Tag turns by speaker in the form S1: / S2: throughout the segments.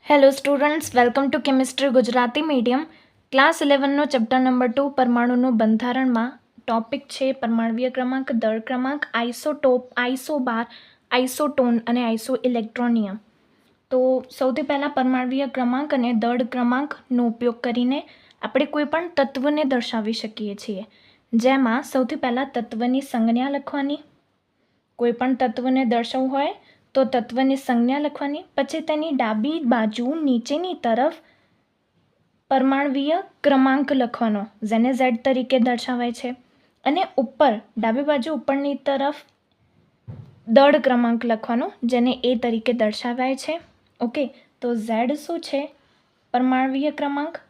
S1: Hello students, welcome to chemistry Gujarati medium. Class 11નો chapter number 2 પરમાણુનું બંધારણમાં ટોપિક છે પરમાણ્વીય ક્રમાંક, દળ ક્રમાંક, આઇસોટોપ, આઇસોબાર, આઇસોટોન અને આઇસો ઇલેક્ટ્રોનિયમ. તો સૌથી પહેલાં પરમાણ્વીય ક્રમાંક અને દળ ક્રમાંકનો ઉપયોગ કરીને આપણે કોઈ પણ તત્વને દર્શાવી શકીએ છીએ. જેમાં સૌથી પહેલાં તત્વની સંજ્ઞા લખવાની. કોઈ પણ તત્વને દર્શાવવું હોય તો તત્વની સંજ્ઞા લખવાની, પછી તેની ડાબી બાજુ નીચેની તરફ પરમાણ્વીય ક્રમાંક લખવાનો, જેને Z તરીકે દર્શાવાય છે, અને ઉપર ડાબી બાજુ ઉપરની તરફ દળ ક્રમાંક લખવાનો, જેને A તરીકે દર્શાવાય છે. ઓકે, તો Z શું છે? પરમાણ્વીય ક્રમાંક,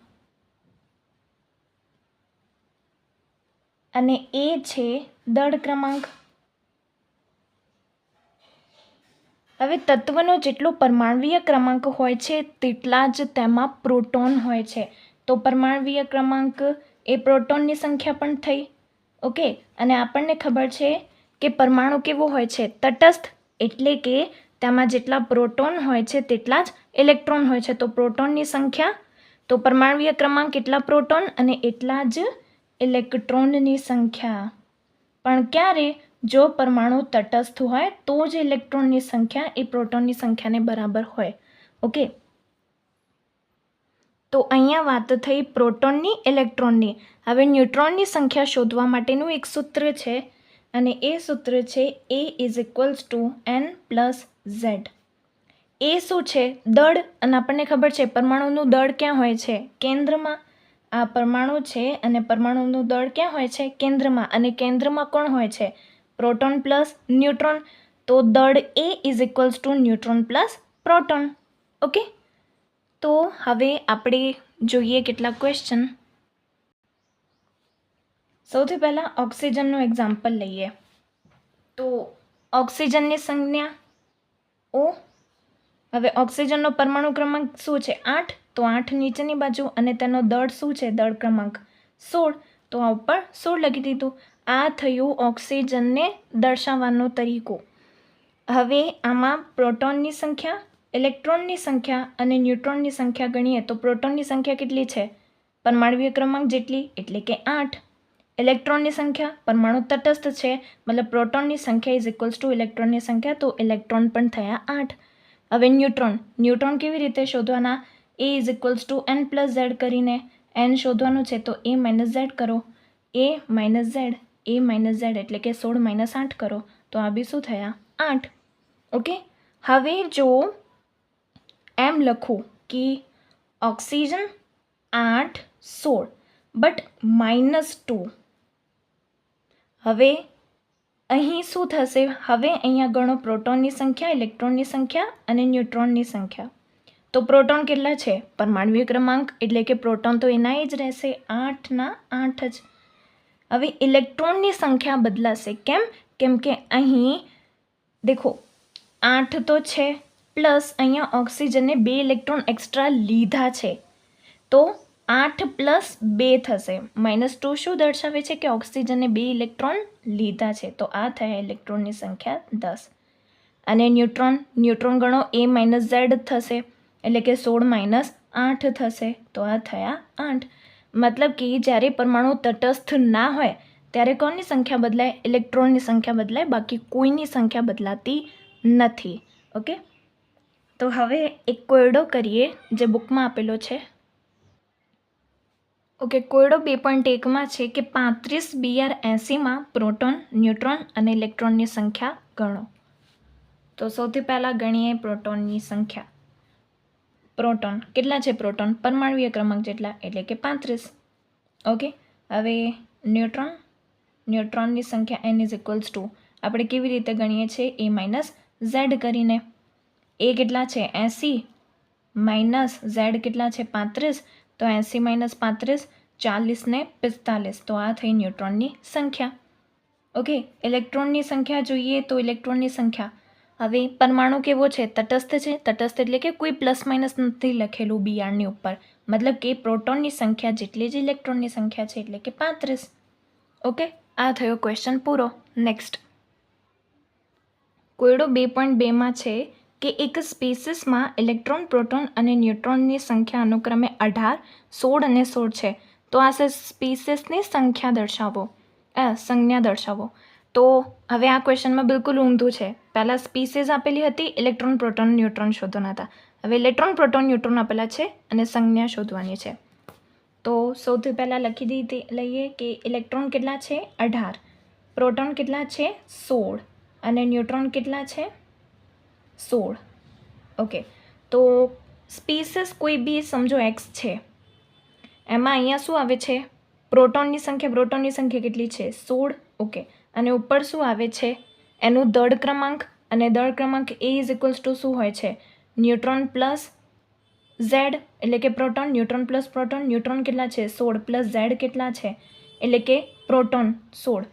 S1: અને A છે દળ ક્રમાંક. હવે તત્વનો જેટલો પરમાણ્વીય ક્રમાંક હોય છે તેટલા જ તેમાં પ્રોટોન હોય છે. તો પરમાણ્વીય ક્રમાંક એ પ્રોટોનની સંખ્યા પણ થઈ. ઓકે, અને આપણને ખબર છે કે પરમાણુ કેવો હોય છે? તટસ્થ, એટલે કે તેમાં જેટલા પ્રોટોન હોય છે તેટલા જ ઇલેક્ટ્રોન હોય છે. તો પ્રોટોનની સંખ્યા, તો પરમાણ્વીય ક્રમાંક એટલા પ્રોટોન અને એટલા જ ઇલેક્ટ્રોનની સંખ્યા. પણ ક્યારે? જો પરમાણુ તટસ્થ હોય તો જ ઇલેક્ટ્રોનની સંખ્યા એ પ્રોટોનની સંખ્યાને બરાબર હોય. ઓકે, તો અહીંયા વાત થઈ પ્રોટોનની, ઇલેક્ટ્રોનની. હવે ન્યુટ્રોનની સંખ્યા શોધવા માટેનું એક સૂત્ર છે, અને એ સૂત્ર છે A = N + Z. એ શું છે? દળ. અને આપણને ખબર છે પરમાણુનું દળ ક્યાં હોય છે? કેન્દ્રમાં. આ પરમાણુ છે અને પરમાણુનું દળ ક્યાં હોય છે? કેન્દ્રમાં. અને કેન્દ્રમાં કોણ હોય છે? Proton plus neutron. તો દળ A = neutron plus proton. Okay, તો હવે આપણે જોઈએ કેટલાક ક્વેશ્ચન. સૌથી પહેલાં ઓક્સિજનનું એક્ઝામ્પલ લઈએ. તો ઓક્સિજનની સંજ્ઞા O. હવે ઓક્સિજનનો પરમાણુ ક્રમાંક શું છે? 8. તો 8 નીચેની બાજુ, અને તેનો દળ શું છે? દળ ક્રમાંક 16. તો આ ઉપર 16 લખી દીધું. આ થયું ઓક્સિજનને દર્શાવવાનો તરીકો. હવે આમાં પ્રોટોનની સંખ્યા, ઇલેક્ટ્રોનની સંખ્યા અને ન્યુટ્રોનની સંખ્યા ગણીએ તો પ્રોટોનની સંખ્યા કેટલી છે? પરમાણ્વીય ક્રમાંક જેટલી, એટલે કે 8. ઇલેક્ટ્રોનની સંખ્યા, પરમાણુ તટસ્થ છે, મતલબ પ્રોટોનની સંખ્યા = ઇલેક્ટ્રોનની સંખ્યા, તો ઇલેક્ટ્રોન પણ થયા 8. હવે ન્યુટ્રોન કેવી રીતે શોધવાના? A = N + Z કરીને N શોધવાનું છે, તો A - Z કરો. A - Z, A - Z એટલે કે 16 - 8 કરો, તો આ બી શું થયા? 8. ઓકે, હવે જો એમ લખું કે ઓક્સિજન 8, 16 બટ -2. હવે અહીં શું થશે? હવે અહીંયા ગણો પ્રોટોનની સંખ્યા, ઇલેક્ટ્રોનની સંખ્યા અને ન્યુટ્રોનની સંખ્યા. તો પ્રોટોન કેટલા છે? પરમાણ્વીય ક્રમાંક એટલે કે પ્રોટોન તો એના જ રહેશે, 8ના 8 જ. હવે ઇલેક્ટ્રોનની સંખ્યા બદલાશે. કેમ? કેમ કે અહીં દેખો 8 તો છે, પ્લસ અહીંયા ઓક્સિજને 2 ઇલેક્ટ્રોન એક્સ્ટ્રા લીધા છે, તો 8 + 2 થશે. -2 શું દર્શાવે છે? કે ઓક્સિજને 2 ઇલેક્ટ્રોન લીધા છે, તો આ થયા ઇલેક્ટ્રોનની સંખ્યા 10. અને ન્યુટ્રોન ગણો, A - Z થશે, એટલે કે 16 - 8 થશે, તો આ થયા 8. મતલબ કે જ્યારે પરમાણુ તટસ્થ ના હોય ત્યારે કોની સંખ્યા બદલાય? ઇલેક્ટ્રોનની સંખ્યા બદલાય, બાકી કોઈની સંખ્યા બદલાતી નથી. ઓકે, તો હવે એક કોયડો કરીએ જે બુકમાં આપેલો છે. ઓકે, કોયડો 2.1માં છે કે 35 Br 80માં પ્રોટોન, ન્યુટ્રોન અને ઇલેક્ટ્રોનની સંખ્યા ગણો. તો સૌથી પહેલાં ગણીએ પ્રોટોનની સંખ્યા. પ્રોટોન કેટલા છે? પ્રોટોન પરમાણ્વીય ક્રમાંક જેટલા, એટલે કે 35. ઓકે, હવે ન્યુટ્રોનની સંખ્યા N = આપણે કેવી રીતે ગણીએ છીએ? A - Z કરીને. A કેટલા છે? 80 - Z કેટલા છે? 35. તો 80 - 35, 40 ને 45, તો આ થઈ ન્યુટ્રોનની સંખ્યા. ઓકે, ઇલેક્ટ્રોનની સંખ્યા જોઈએ તો ઇલેક્ટ્રોનની સંખ્યા, હવે પરમાણુ કેવો છે? તટસ્થ છે. તટસ્થ એટલે કે કોઈ ± નથી લખેલું Brની ઉપર, મતલબ કે પ્રોટોનની સંખ્યા જેટલી જ ઇલેક્ટ્રોનની સંખ્યા છે, એટલે કે 35. ઓકે, આ થયો ક્વેશ્ચન પૂરો. નેક્સ્ટ કોયડો 2.2માં છે કે એક સ્પીસીસમાં ઇલેક્ટ્રોન, પ્રોટોન અને ન્યુટ્રોનની સંખ્યા અનુક્રમે 18, 16 અને 16 છે. તો આ સ્પીસીસની સંજ્ઞા દર્શાવો. તો હવે આ ક્વેશ્ચનમાં બિલકુલ ઊંધું છે. પહેલાં સ્પીસીસ આપેલી હતી, ઇલેક્ટ્રોન, પ્રોટોન, ન્યુટ્રોન શોધવાના હતા. હવે ઇલેક્ટ્રોન, પ્રોટોન, ન્યુટ્રોન આપેલા છે અને સંજ્ઞા શોધવાની છે. તો સૌથી પહેલાં લખી લઈએ કે ઇલેક્ટ્રોન કેટલા છે? 18. પ્રોટોન કેટલા છે? 16. અને ન્યુટ્રોન કેટલા છે? 16. ઓકે, તો સ્પીસીસ કોઈ બી સમજો એક્સ છે, એમાં અહીંયા શું આવે છે? પ્રોટોનની સંખ્યા કેટલી છે? 16. ઓકે, અને ઉપર શું આવે છે? એનું દળ ક્રમાંક, અને દળ ક્રમાંક A ઇઝ ઇક્વલ્સ ટુ શું હોય છે? ન્યુટ્રોન પ્લસ ઝેડ, એટલે કે proton. Neutron plus proton. Neutron કેટલા છે? 16 પ્લસ ઝેડ કેટલા છે? એટલે કે પ્રોટોન 16.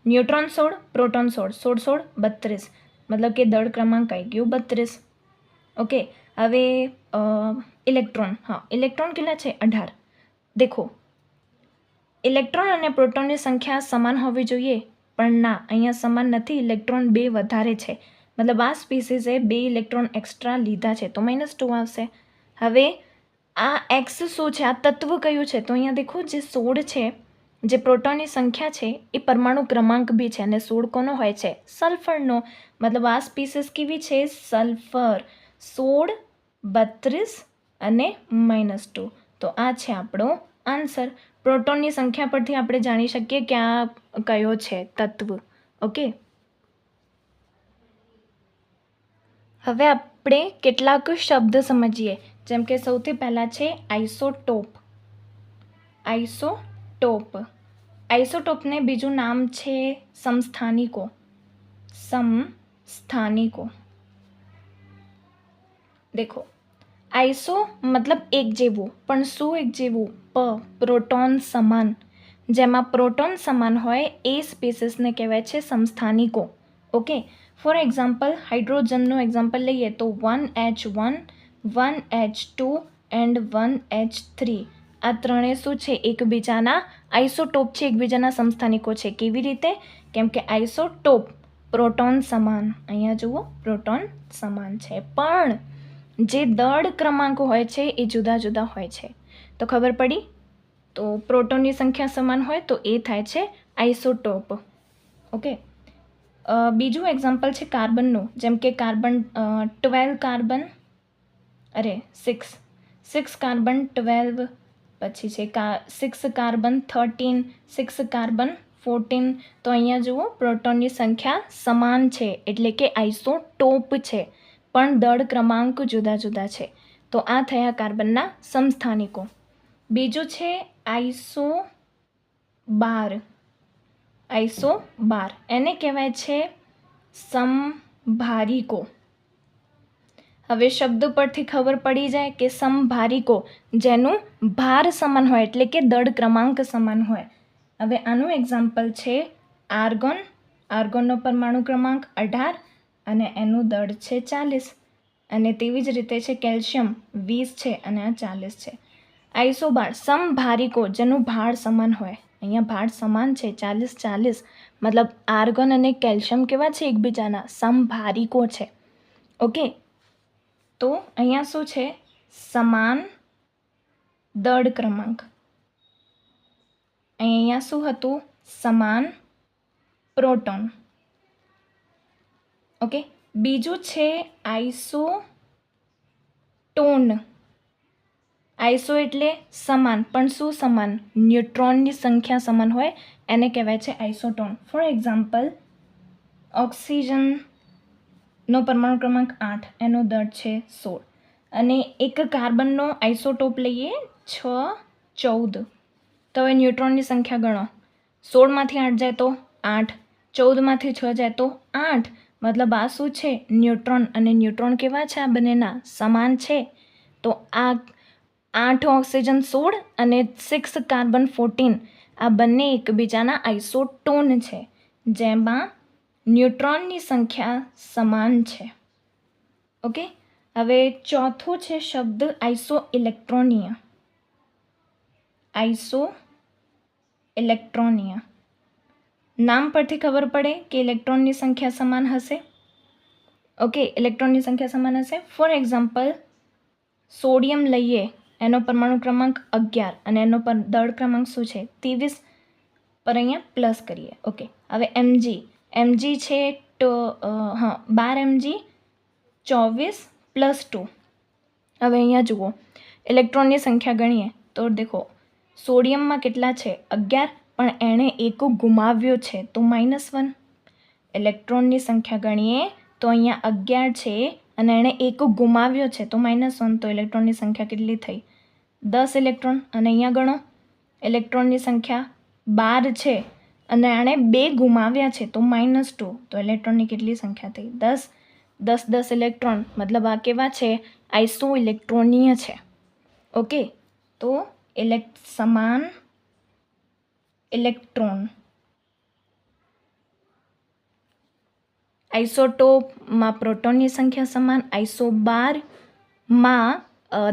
S1: Neutron 16, proton 16. 16 16 32, મતલબ કે દળ ક્રમાંક આવી ગયું 32. ઓકે, હવે ઇલેક્ટ્રોન. ઇલેક્ટ્રોન કેટલા છે? 18. દેખો, ઇલેક્ટ્રોન અને પ્રોટોનની સંખ્યા સમાન હોવી જોઈએ, પણ ના, અહીંયા સમાન નથી. ઇલેક્ટ્રોન 2 વધારે છે, મતલબ આ સ્પીસીસે 2 ઇલેક્ટ્રોન એક્સ્ટ્રા લીધા છે, તો -2 આવશે. હવે આ એક્સ શું છે? આ તત્વ કયું છે? તો અહીંયા દેખો, જે 16 છે, જે પ્રોટોનની સંખ્યા છે, એ પરમાણુ ક્રમાંક બી છે, અને 16 કોનો હોય છે? સલ્ફરનો. મતલબ આ સ્પીસીસ કેવી છે? સલ્ફર. 16, 32 અને -2. તો આ છે આપણો આન્સર. પ્રોટોનની સંખ્યા પરથી આપણે જાણી શકીએ કે આ કયો છે તત્વ. ઓકે, હવે આપણે કેટલાક શબ્દ સમજીએ. જેમ કે સૌથી પહેલાં છે આઇસોટોપ. આઇસોટોપને બીજું નામ છે સમસ્થાનિકો. દેખો, આઇસો મતલબ એક જેવું, પણ શું એક જેવું? પ્રોટોન સમાન. જેમાં પ્રોટોન સમાન હોય એ સ્પીસીસને કહેવાય છે સમસ્થાનિકો. ઓકે, ફોર એક્ઝામ્પલ, હાઇડ્રોજનનું એક્ઝામ્પલ લઈએ તો 1H1, 1H2 એન્ડ 1H3. આ ત્રણેય શું છે? એકબીજાના આઇસોટોપ છે, એકબીજાના સમસ્થાનિકો છે. કેવી રીતે? કેમ કે આઇસોટોપ પ્રોટોન સમાન. અહીંયા જુઓ, પ્રોટોન સમાન છે, પણ જે દળ ક્રમાંક હોય છે એ જુદા જુદા હોય છે. તો ખબર પડી? તો પ્રોટોનની સંખ્યા સમાન હોય તો એ થાય છે આઇસોટોપ. ઓકે, બીજું એક્ઝામ્પલ છે કાર્બનનું. જેમ કે કાર્બન 12 કાર્બન, 6 કાર્બન 12, પછી છે 6 કાર્બન 13, 6 કાર્બન 14. તો અહીંયા જુઓ, પ્રોટોનની સંખ્યા સમાન છે, એટલે કે આઇસોટોપ છે, પણ દળ ક્રમાંક જુદા જુદા છે. તો આ થયા કાર્બનના સમસ્થાનિકો. બીજું છે આઇસોબાર. એને કહેવાય છે સમભારિકો. હવે શબ્દ પરથી ખબર પડી જાય કે સમભારિકો, જેનું ભાર સમાન હોય, એટલે કે દળ ક્રમાંક સમાન હોય. હવે આનું એક્ઝામ્પલ છે આર્ગોન. આર્ગોનનો પરમાણુ ક્રમાંક 18 અને એનું દળ છે 40. અને તેવી જ રીતે છે કેલ્શિયમ, 20 છે અને આ 40 છે. આઇસોબાર સમભારિકો, જેનું ભાર સમાન હોય. અહીંયા ભાર સમાન છે, 40-40. મતલબ આર્ગોન અને કેલ્શિયમ કેવા છે? એકબીજાના સમભારિકો છે. ઓકે, તો અહીંયા શું છે? સમાન દળ ક્રમાંક. અહીંયા શું હતું? સમાન પ્રોટોન. ઓકે, બીજું છે આઇસોટોન. આઇસો એટલે સમાન, પણ શું સમાન? ન્યુટ્રોનની સંખ્યા સમાન હોય, એને કહેવાય છે આઇસોટોન. ફોર એક્ઝામ્પલ, ઓક્સિજનનો પરમાણુ ક્રમાંક 8, એનો દળ છે 16. અને એક કાર્બનનો આઇસોટોપ લઈએ 6, 14. તો હવે ન્યુટ્રોનની સંખ્યા ગણો. 16માંથી 8 જાય તો 8, 14માંથી 6 જાય તો 8. મતલબ આ શું છે? ન્યુટ્રોન. અને ન્યુટ્રોન કેવા છે? આ બંનેના સમાન છે. તો આ 8 ઓક્સિજન 16 અને 6 કાર્બન 14, આ બંને એકબીજાના આઇસોટોન છે, જેમાં ન્યુટ્રોનની સંખ્યા સમાન છે. ઓકે, હવે ચોથું છે શબ્દ આઇસોઇલેક્ટ્રોનિય. નામ પરથી ખબર પડે કે ઇલેક્ટ્રોનની સંખ્યા સમાન હશે. ઓકે, ઇલેક્ટ્રોનની સંખ્યા સમાન હશે. ફોર એક્ઝામ્પલ, સોડિયમ લઈએ, એનો પરમાણુ ક્રમાંક 11 અને એનો દળ ક્રમાંક શું છે 23, પર અહીંયા પ્લસ કરીએ. ઓકે, હવે એમજી છે તો 12 mg 24 + 2. હવે અહીંયા જુઓ, ઇલેક્ટ્રોનની સંખ્યા ગણીએ તો દેખો સોડિયમમાં કેટલા છે 11, પણ એણે એક ગુમાવ્યો છે તો -1. ઇલેક્ટ્રોનની સંખ્યા ગણીએ તો અહીંયા 11 છે અને એણે એક ગુમાવ્યો છે તો -1. તો ઇલેક્ટ્રોનની સંખ્યા કેટલી થઈ 10 ઇલેક્ટ્રોન. અને અહીંયા ગણો, ઇલેક્ટ્રોનની સંખ્યા 12 છે અને એણે 2 ગુમાવ્યા છે તો -2. તો ઇલેક્ટ્રોનની કેટલી સંખ્યા થઈ 10. 10 ઇલેક્ટ્રોન, મતલબ આ કેવા છે આઇસો ઇલેક્ટ્રોનીય છે. ઓકે, તો સમાન ઇલેક્ટ્રોન. આઇસોટોપમાં પ્રોટોનની સંખ્યા સમાન, આઇસોબારમાં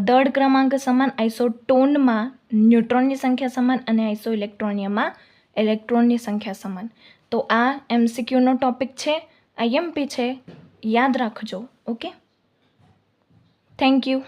S1: દળ ક્રમાંક સમાન, આઇસોટોનમાં ન્યુટ્રોનની સંખ્યા સમાન અને આઇસો ઇલેક્ટ્રોનિયમમાં ઇલેક્ટ્રોનની સંખ્યા સમાન. તો આ MCQનો ટોપિક છે, IMP છે, યાદ રાખજો. Okay, thank you.